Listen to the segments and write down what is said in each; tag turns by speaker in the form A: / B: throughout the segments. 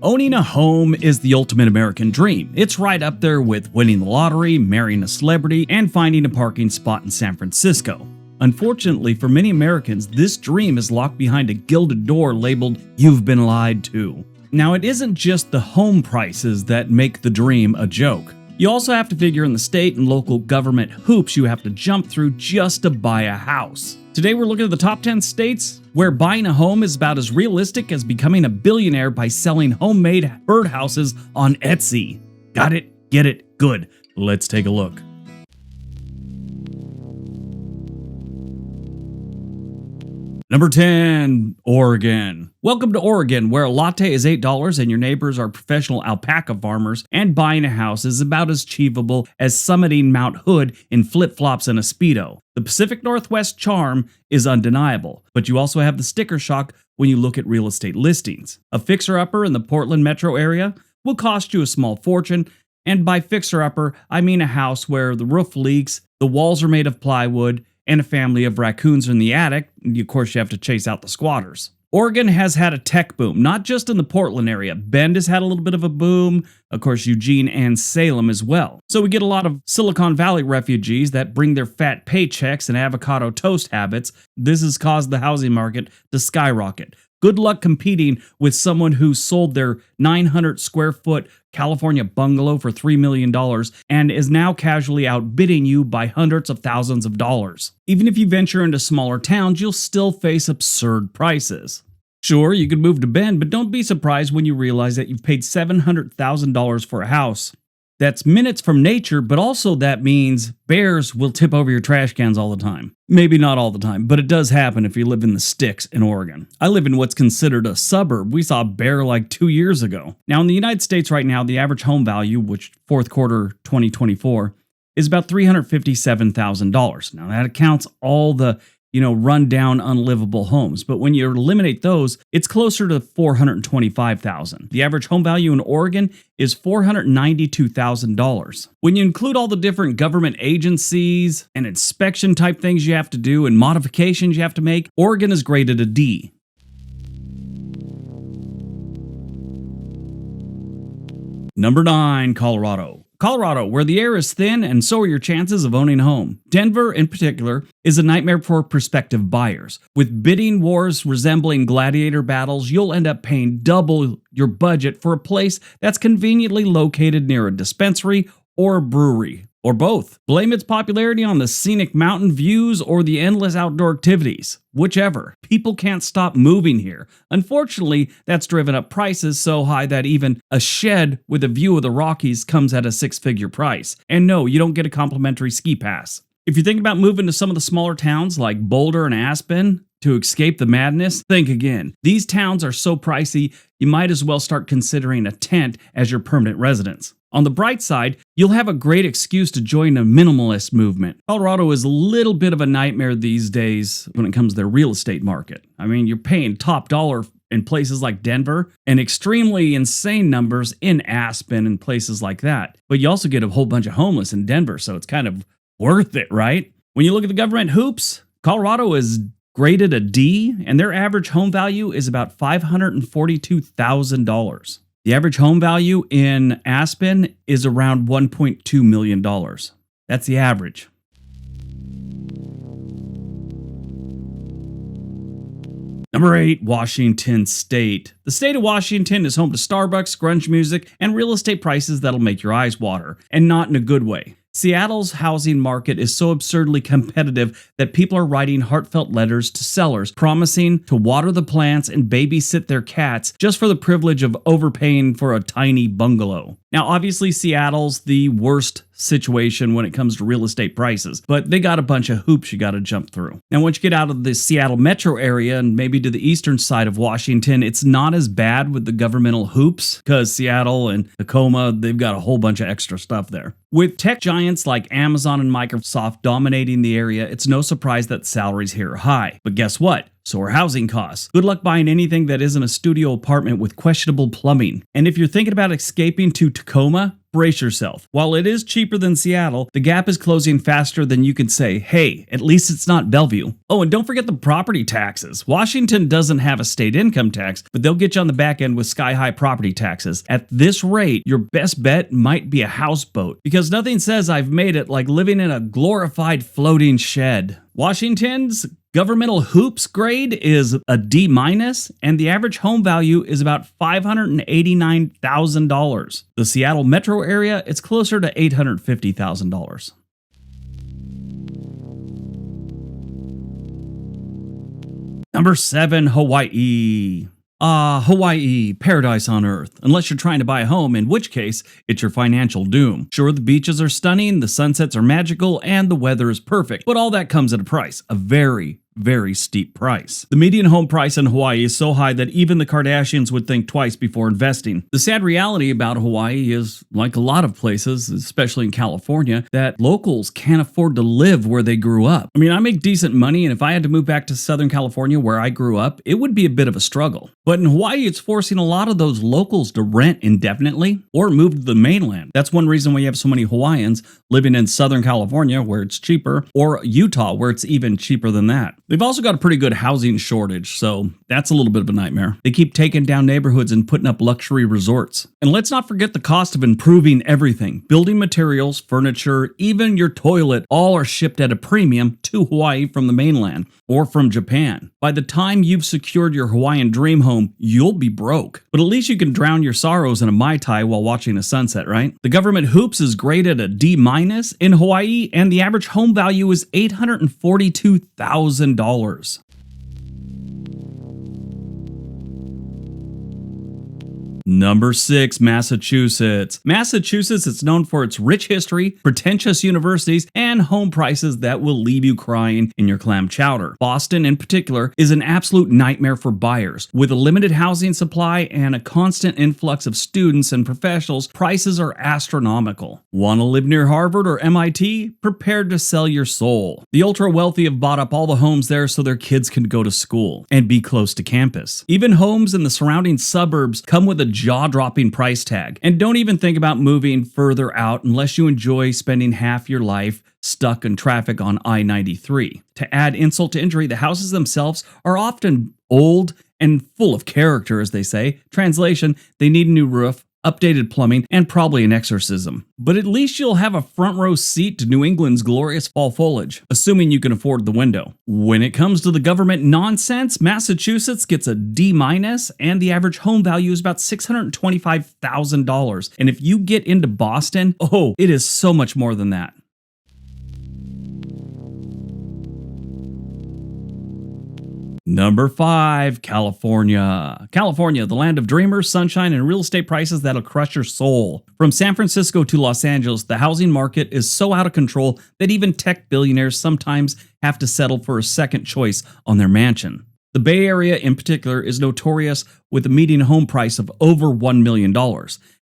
A: Owning a home is the ultimate American dream. It's right up there with winning the lottery, marrying a celebrity, and finding a parking spot in San Francisco. Unfortunately, for many Americans, this dream is locked behind a gilded door labeled, "You've been lied to." Now, it isn't just the home prices that make the dream a joke. You also have to figure in the state and local government hoops you have to jump through just to buy a house. Today we're looking at the top 10 states where buying a home is about as realistic as becoming a billionaire by selling homemade birdhouses on Etsy. Got it? Get it? Good. Let's take a look. Number 10, Oregon. Welcome to Oregon, where a latte is $8 and your neighbors are professional alpaca farmers, and buying a house is about as achievable as summiting Mount Hood in flip-flops and a Speedo. The Pacific Northwest charm is undeniable, but you also have the sticker shock when you look at real estate listings. A fixer-upper in the Portland metro area will cost you a small fortune, and by fixer-upper, I mean a house where the roof leaks, the walls are made of plywood, and a family of raccoons in the attic. Of course, you have to chase out the squatters. Oregon has had a tech boom, not just in the Portland area. Bend has had a little bit of a boom. Of course, Eugene and Salem as well. So we get a lot of Silicon Valley refugees that bring their fat paychecks and avocado toast habits. This has caused the housing market to skyrocket. Good luck competing with someone who sold their 900 square foot California bungalow for $3 million and is now casually outbidding you by hundreds of thousands of dollars. Even if you venture into smaller towns, you'll still face absurd prices. Sure, you could move to Bend, but don't be surprised when you realize that you've paid $700,000 for a house. That's minutes from nature, but also that means bears will tip over your trash cans all the time. Maybe not all the time, but it does happen if you live in the sticks in Oregon. I live in what's considered a suburb. We saw a bear like 2 years ago. Now, in the United States right now, the average home value, which fourth quarter 2024, is about $357,000. Now, that accounts all the run-down, unlivable homes. But when you eliminate those, it's closer to $425,000. The average home value in Oregon is $492,000. When you include all the different government agencies and inspection type things you have to do and modifications you have to make, Oregon is graded a D. Number 9, Colorado. Colorado, where the air is thin and so are your chances of owning a home. Denver, in particular, is a nightmare for prospective buyers. With bidding wars resembling gladiator battles, you'll end up paying double your budget for a place that's conveniently located near a dispensary or a brewery, or both. Blame its popularity on the scenic mountain views or the endless outdoor activities. Whichever. People can't stop moving here. Unfortunately, that's driven up prices so high that even a shed with a view of the Rockies comes at a six-figure price. And no, you don't get a complimentary ski pass. If you're thinking about moving to some of the smaller towns like Boulder and Aspen to escape the madness, think again. These towns are so pricey, you might as well start considering a tent as your permanent residence. On the bright side, you'll have a great excuse to join a minimalist movement. Colorado is a little bit of a nightmare these days when it comes to the real estate market. I mean, you're paying top dollar in places like Denver and extremely insane numbers in Aspen and places like that. But you also get a whole bunch of homeless in Denver, so it's kind of worth it, right? When you look at the government hoops, Colorado is graded a D, and their average home value is about $542,000. The average home value in Aspen is around $1.2 million. That's the average. Number 8, Washington State. The state of Washington is home to Starbucks, grunge music, and real estate prices that'll make your eyes water, and not in a good way. Seattle's housing market is so absurdly competitive that people are writing heartfelt letters to sellers promising to water the plants and babysit their cats just for the privilege of overpaying for a tiny bungalow. Now, obviously, Seattle's the worst situation when it comes to real estate prices, but they got a bunch of hoops you got to jump through. Now, once you get out of the Seattle metro area and maybe to the eastern side of Washington, it's not as bad with the governmental hoops because Seattle and Tacoma, they've got a whole bunch of extra stuff there. With tech giants like Amazon and Microsoft dominating the area, it's no surprise that salaries here are high. But guess what? So are housing costs. Good luck buying anything that isn't a studio apartment with questionable plumbing. And if you're thinking about escaping to Tacoma, brace yourself. While it is cheaper than Seattle, the gap is closing faster than you can say, hey, at least it's not Bellevue. Oh, and don't forget the property taxes. Washington doesn't have a state income tax, but they'll get you on the back end with sky-high property taxes. At this rate, your best bet might be a houseboat, because nothing says I've made it like living in a glorified floating shed. Washington's governmental hoops grade is a D-, and the average home value is about $589,000. The Seattle metro area, it's closer to $850,000. Number 7, Hawaii. Hawaii, paradise on earth, unless you're trying to buy a home, in which case, it's your financial doom. Sure, the beaches are stunning, the sunsets are magical, and the weather is perfect, but all that comes at a price, a very steep price. The median home price in Hawaii is so high that even the Kardashians would think twice before investing. The sad reality about Hawaii is, like a lot of places, especially in California, that locals can't afford to live where they grew up. I mean, I make decent money, and if I had to move back to Southern California where I grew up, it would be a bit of a struggle. But in Hawaii, it's forcing a lot of those locals to rent indefinitely or move to the mainland. That's one reason why you have so many Hawaiians living in Southern California where it's cheaper, or Utah where it's even cheaper than that. They've also got a pretty good housing shortage, so that's a little bit of a nightmare. They keep taking down neighborhoods and putting up luxury resorts. And let's not forget the cost of improving everything. Building materials, furniture, even your toilet, all are shipped at a premium to Hawaii from the mainland or from Japan. By the time you've secured your Hawaiian dream home, you'll be broke. But at least you can drown your sorrows in a Mai Tai while watching a sunset, right? The government hoops is graded a D- in Hawaii, and the average home value is $842,000. Number 6, Massachusetts. Massachusetts is known for its rich history, pretentious universities, and home prices that will leave you crying in your clam chowder. Boston, in particular, is an absolute nightmare for buyers. With a limited housing supply and a constant influx of students and professionals, prices are astronomical. Want to live near Harvard or MIT? Prepared to sell your soul. The ultra-wealthy have bought up all the homes there so their kids can go to school and be close to campus. Even homes in the surrounding suburbs come with a jaw-dropping price tag. And don't even think about moving further out unless you enjoy spending half your life stuck in traffic on I-93. To add insult to injury, the houses themselves are often old and full of character, as they say. Translation, they need a new roof, updated plumbing, and probably an exorcism. But at least you'll have a front row seat to New England's glorious fall foliage, assuming you can afford the window. When it comes to the government nonsense, Massachusetts gets a D-, and the average home value is about $625,000. And if you get into Boston, oh, it is so much more than that. Number 5, California. California, the land of dreamers, sunshine, and real estate prices that'll crush your soul. From San Francisco to Los Angeles, the housing market is so out of control that even tech billionaires sometimes have to settle for a second choice on their mansion. The Bay Area in particular is notorious with a median home price of over $1 million.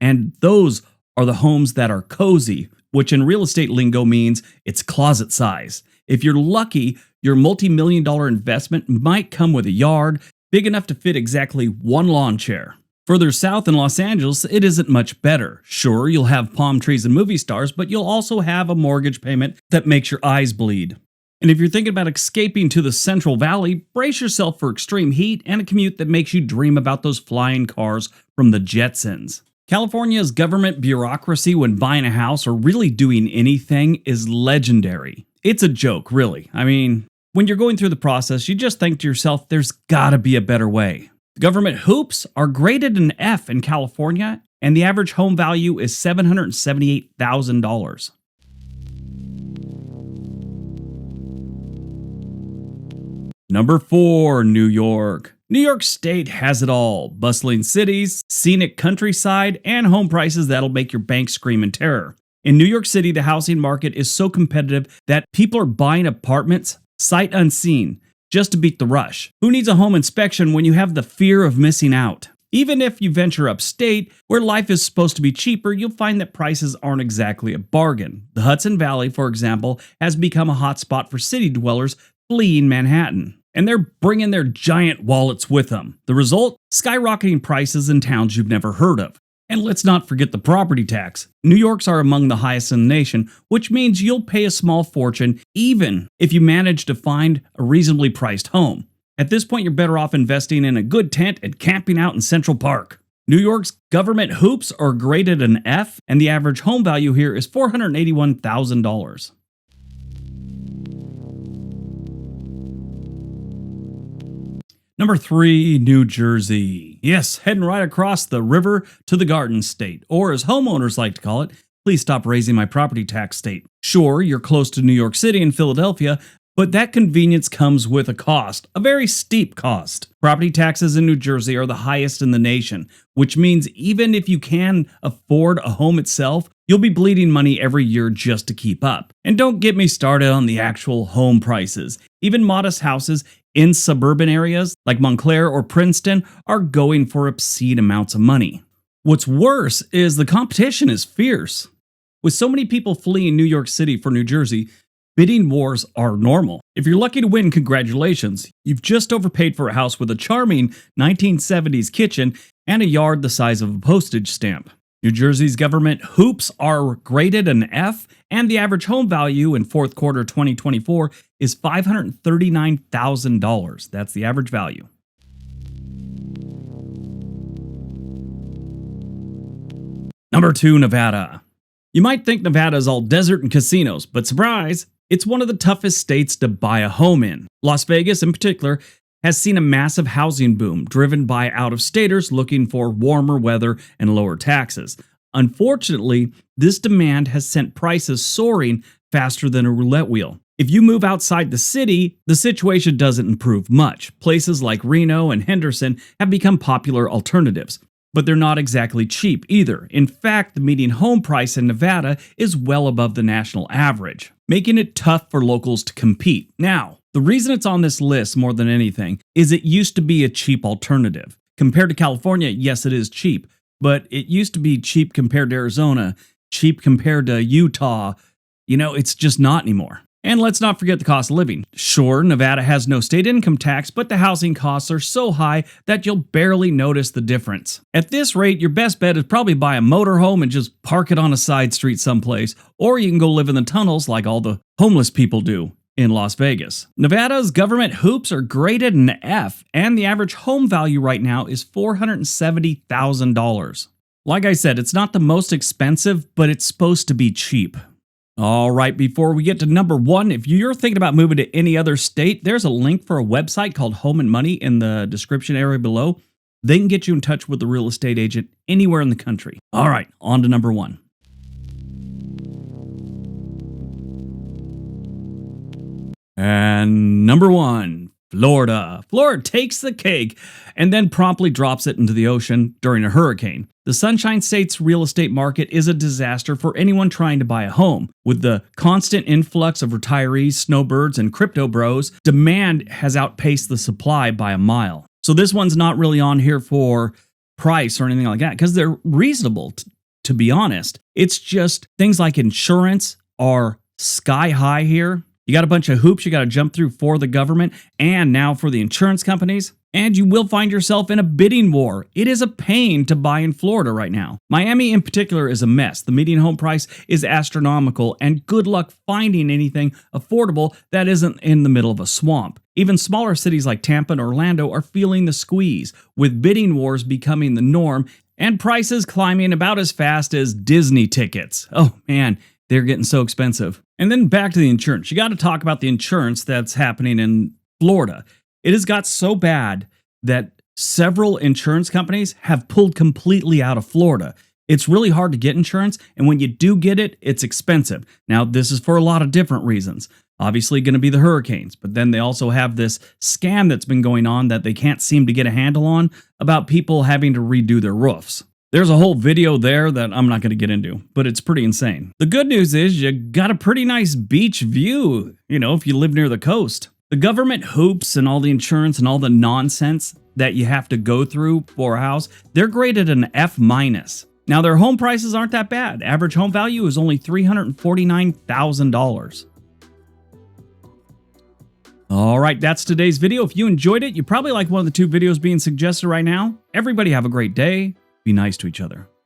A: And those are the homes that are cozy, which in real estate lingo means it's closet size. If you're lucky, your multi-million-dollar investment might come with a yard big enough to fit exactly one lawn chair. Further south in Los Angeles, it isn't much better. Sure, you'll have palm trees and movie stars, but you'll also have a mortgage payment that makes your eyes bleed. And if you're thinking about escaping to the Central Valley, brace yourself for extreme heat and a commute that makes you dream about those flying cars from the Jetsons. California's government bureaucracy when buying a house or really doing anything is legendary. It's a joke, really. I mean, when you're going through the process, you just think to yourself, there's gotta be a better way. The government hoops are graded an F in California, and the average home value is $778,000. Number 4, New York. New York State has it all. Bustling cities, scenic countryside, and home prices that'll make your bank scream in terror. In New York City, the housing market is so competitive that people are buying apartments sight unseen just to beat the rush. Who needs a home inspection when you have the fear of missing out? Even if you venture upstate, where life is supposed to be cheaper, you'll find that prices aren't exactly a bargain. The Hudson Valley, for example, has become a hotspot for city dwellers fleeing Manhattan. And they're bringing their giant wallets with them. The result? Skyrocketing prices in towns you've never heard of. And let's not forget the property tax. New York's are among the highest in the nation, which means you'll pay a small fortune even if you manage to find a reasonably priced home. At this point, you're better off investing in a good tent and camping out in Central Park. New York's government hoops are graded an F, and the average home value here is $481,000. Number 3, New Jersey. Yes, heading right across the river to the Garden State, or as homeowners like to call it, please stop raising my property tax state. Sure, you're close to New York City and Philadelphia, but that convenience comes with a cost, a very steep cost. Property taxes in New Jersey are the highest in the nation, which means even if you can afford a home itself, you'll be bleeding money every year just to keep up. And don't get me started on the actual home prices. Even modest houses in suburban areas like Montclair or Princeton are going for obscene amounts of money. What's worse is the competition is fierce. With so many people fleeing New York City for New Jersey, bidding wars are normal. If you're lucky to win, congratulations. You've just overpaid for a house with a charming 1970s kitchen and a yard the size of a postage stamp. New Jersey's government hoops are graded an F, and the average home value in fourth quarter 2024 is $539,000. That's the average value. Number 2, Nevada. You might think Nevada is all desert and casinos, but surprise, it's one of the toughest states to buy a home in. Las Vegas, in particular, has seen a massive housing boom driven by out-of-staters looking for warmer weather and lower taxes. Unfortunately, this demand has sent prices soaring faster than a roulette wheel. If you move outside the city, the situation doesn't improve much. Places like Reno and Henderson have become popular alternatives, but they're not exactly cheap either. In fact, the median home price in Nevada is well above the national average, making it tough for locals to compete. Now, the reason it's on this list more than anything is it used to be a cheap alternative. Compared to California, yes, it is cheap, but it used to be cheap compared to Arizona, cheap compared to Utah. It's just not anymore. And let's not forget the cost of living. Sure, Nevada has no state income tax, but the housing costs are so high that you'll barely notice the difference. At this rate, your best bet is probably buy a motorhome and just park it on a side street someplace, or you can go live in the tunnels like all the homeless people do in Las Vegas. Nevada's government hoops are graded an F, and the average home value right now is $470,000. Like I said, it's not the most expensive, but it's supposed to be cheap. All right, before we get to number 1, if you're thinking about moving to any other state, there's a link for a website called Home and Money in the description area below. They can get you in touch with a real estate agent anywhere in the country. All right, on to number 1. And number 1, Florida. Florida takes the cake and then promptly drops it into the ocean during a hurricane. The Sunshine State's real estate market is a disaster for anyone trying to buy a home. With the constant influx of retirees, snowbirds, and crypto bros, demand has outpaced the supply by a mile. So this one's not really on here for price or anything like that because they're reasonable, to be honest. It's just things like insurance are sky high here. You got a bunch of hoops you got to jump through for the government and now for the insurance companies. And you will find yourself in a bidding war. It is a pain to buy in Florida right now. Miami in particular is a mess. The median home price is astronomical, and good luck finding anything affordable that isn't in the middle of a swamp. Even smaller cities like Tampa and Orlando are feeling the squeeze, with bidding wars becoming the norm and prices climbing about as fast as Disney tickets. Oh man, they're getting so expensive. And then back to the insurance. You got to talk about the insurance that's happening in Florida. It has got so bad that several insurance companies have pulled completely out of Florida. It's really hard to get insurance, and when you do get it, it's expensive. Now, this is for a lot of different reasons. Obviously going to be the hurricanes, but then they also have this scam that's been going on that they can't seem to get a handle on about people having to redo their roofs. There's a whole video there that I'm not going to get into, but it's pretty insane. The good news is you got a pretty nice beach view, if you live near the coast. The government hoops and all the insurance and all the nonsense that you have to go through for a house, they're graded an F-. Now, their home prices aren't that bad. Average home value is only $349,000. All right, that's today's video. If you enjoyed it, you probably like one of the 2 videos being suggested right now. Everybody have a great day. Be nice to each other.